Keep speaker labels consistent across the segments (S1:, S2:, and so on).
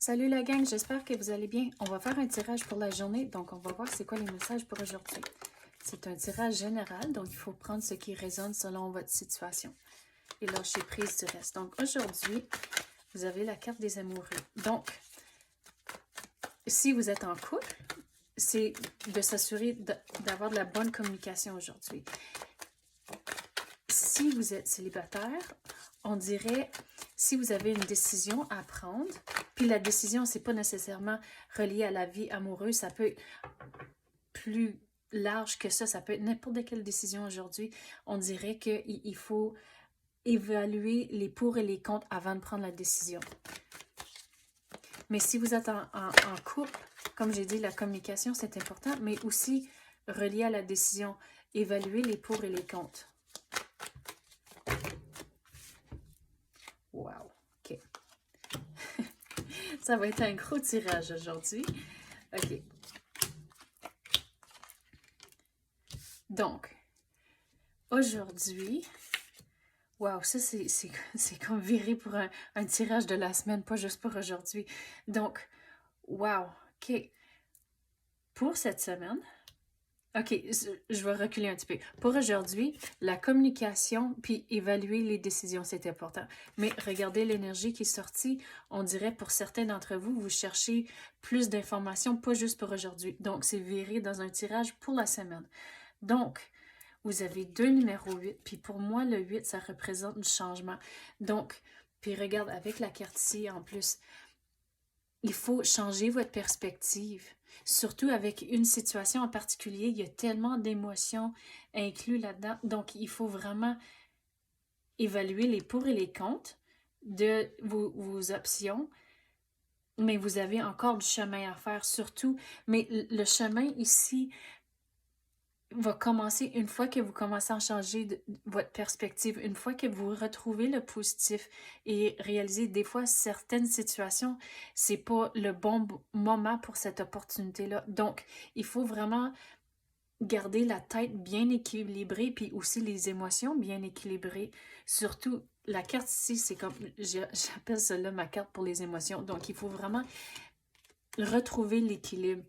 S1: Salut la gang, j'espère que vous allez bien. On va faire un tirage pour la journée, donc on va voir c'est quoi les messages pour aujourd'hui. C'est un tirage général, donc il faut prendre ce qui résonne selon votre situation et lâcher prise du reste. Donc aujourd'hui, vous avez la carte des amoureux. Donc, si vous êtes en couple, c'est de s'assurer d'avoir de la bonne communication aujourd'hui. Si vous êtes célibataire, on dirait si vous avez une décision à prendre, puis la décision, c'est pas nécessairement relié à la vie amoureuse, ça peut être plus large que ça peut être n'importe quelle décision aujourd'hui. On dirait qu'il faut évaluer les pour et les contre avant de prendre la décision. Mais si vous êtes en couple, comme j'ai dit, la communication, c'est important, mais aussi relié à la décision, évaluer les pour et les contre. Wow, ok. Ça va être un gros tirage aujourd'hui. Ok. Donc, aujourd'hui, wow, ça c'est comme viré pour un tirage de la semaine, pas juste pour aujourd'hui. Donc, wow, ok. Pour cette semaine, ok, je vais reculer un petit peu. Pour aujourd'hui, la communication puis évaluer les décisions, c'est important. Mais regardez l'énergie qui est sortie. On dirait pour certains d'entre vous, vous cherchez plus d'informations, pas juste pour aujourd'hui. Donc, c'est viré dans un tirage pour la semaine. Donc, vous avez deux numéros 8, puis pour moi, le 8, ça représente le changement. Donc, puis regarde, avec la carte ici, en plus, il faut changer votre perspective. Surtout avec une situation en particulier, il y a tellement d'émotions incluses là-dedans. Donc, il faut vraiment évaluer les pour et les contre de vos options. Mais vous avez encore du chemin à faire, surtout. Mais le chemin ici va commencer une fois que vous commencez à changer votre perspective, une fois que vous retrouvez le positif et réalisez des fois certaines situations, c'est pas le bon moment pour cette opportunité-là. Donc, il faut vraiment garder la tête bien équilibrée puis aussi les émotions bien équilibrées. Surtout, la carte ici, c'est comme, j'appelle cela ma carte pour les émotions. Donc, il faut vraiment retrouver l'équilibre,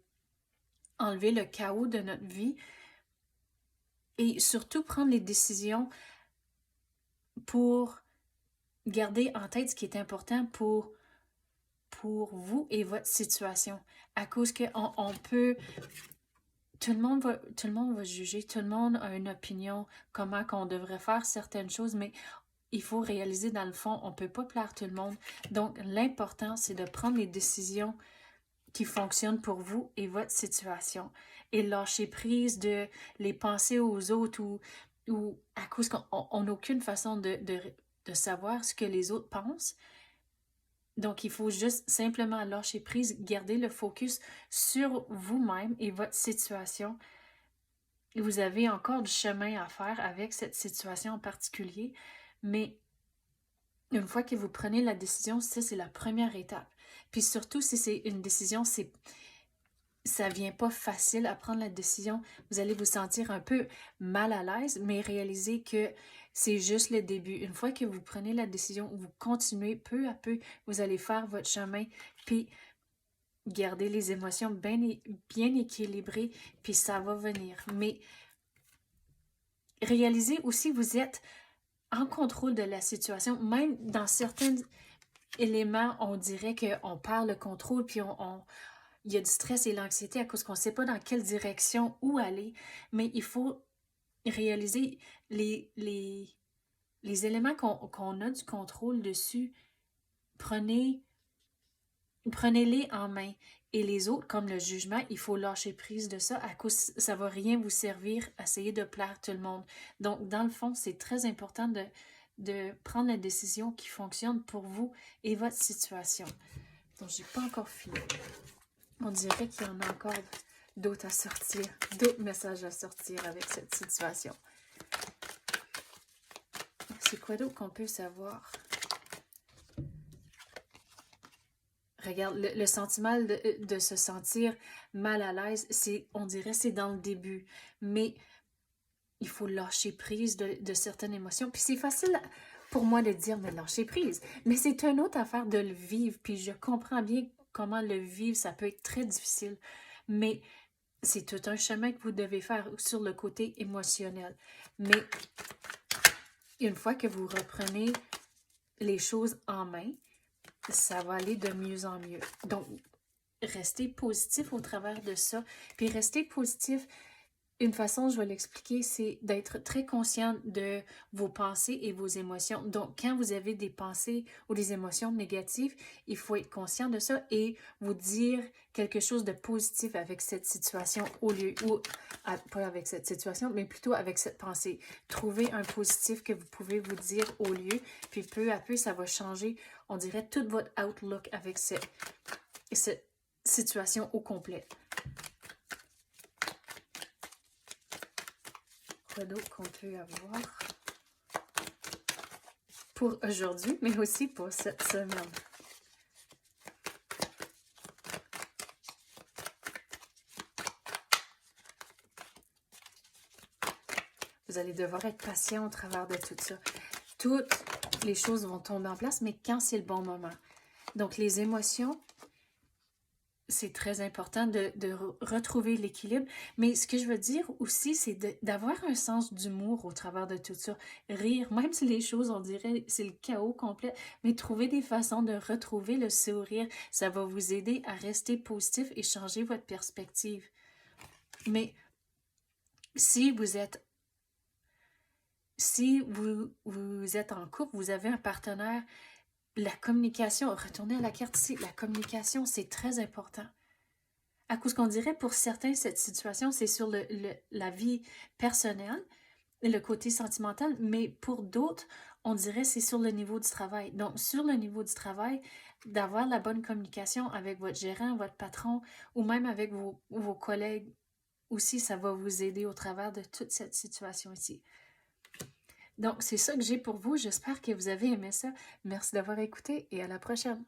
S1: enlever le chaos de notre vie. Et surtout, prendre les décisions pour garder en tête ce qui est important pour vous et votre situation. À cause qu'on peut... Tout le monde va juger, tout le monde a une opinion, comment qu'on devrait faire certaines choses, mais il faut réaliser dans le fond, on ne peut pas plaire tout le monde. Donc, l'important, c'est de prendre les décisions qui fonctionnent pour vous et votre situation. Et lâcher prise de les penser aux autres ou à cause qu'on n'a aucune façon de savoir ce que les autres pensent. Donc, il faut juste simplement lâcher prise, garder le focus sur vous-même et votre situation. Vous avez encore du chemin à faire avec cette situation en particulier, mais une fois que vous prenez la décision, ça, c'est la première étape. Puis surtout, si c'est une décision, ça vient pas facile à prendre la décision. Vous allez vous sentir un peu mal à l'aise, mais réalisez que c'est juste le début. Une fois que vous prenez la décision, vous continuez peu à peu, vous allez faire votre chemin, puis garder les émotions bien équilibrées, puis ça va venir. Mais réalisez aussi, vous êtes en contrôle de la situation, même dans certains éléments, on dirait qu'on perd le contrôle, puis il y a du stress et l'anxiété à cause qu'on ne sait pas dans quelle direction, où aller, mais il faut réaliser les éléments qu'on a du contrôle dessus, prenez-les en main. Et les autres, comme le jugement, il faut lâcher prise de ça à cause ça ne va rien vous servir à essayer de plaire tout le monde. Donc, dans le fond, c'est très important de prendre la décision qui fonctionne pour vous et votre situation. Donc, je n'ai pas encore fini. On dirait qu'il y en a encore d'autres à sortir, d'autres messages à sortir avec cette situation. C'est quoi d'autre qu'on peut savoir? Regarde, le sentiment de se sentir mal à l'aise, on dirait c'est dans le début, mais il faut lâcher prise de certaines émotions. Puis c'est facile pour moi de dire, mais lâcher prise. Mais c'est une autre affaire de le vivre, puis je comprends bien comment le vivre, ça peut être très difficile. Mais c'est tout un chemin que vous devez faire sur le côté émotionnel. Mais une fois que vous reprenez les choses en main, ça va aller de mieux en mieux. Donc, restez positif au travers de ça. Puis restez positif, une façon, je vais l'expliquer, c'est d'être très conscient de vos pensées et vos émotions. Donc, quand vous avez des pensées ou des émotions négatives, il faut être conscient de ça et vous dire quelque chose de positif avec cette situation au lieu, ou pas avec cette situation, mais plutôt avec cette pensée. Trouvez un positif que vous pouvez vous dire au lieu, puis peu à peu, ça va changer, on dirait, tout votre outlook avec cette situation au complet. Quoi d'autre qu'on peut avoir pour aujourd'hui, mais aussi pour cette semaine. Vous allez devoir être patient au travers de tout ça. Toutes les choses vont tomber en place, mais quand c'est le bon moment. Donc, les émotions, c'est très important de retrouver l'équilibre. Mais ce que je veux dire aussi, c'est d'avoir un sens d'humour au travers de tout ça. Rire, même si les choses, on dirait, c'est le chaos complet, mais trouver des façons de retrouver le sourire, ça va vous aider à rester positif et changer votre perspective. Mais si vous êtes en couple, vous avez un partenaire, la communication, retournez à la carte ici, la communication, c'est très important. À cause qu'on dirait, pour certains, cette situation, c'est sur la vie personnelle, le côté sentimental, mais pour d'autres, on dirait c'est sur le niveau du travail. Donc, sur le niveau du travail, d'avoir la bonne communication avec votre gérant, votre patron, ou même avec vos collègues aussi, ça va vous aider au travers de toute cette situation ici. Donc, c'est ça que j'ai pour vous. J'espère que vous avez aimé ça. Merci d'avoir écouté et à la prochaine.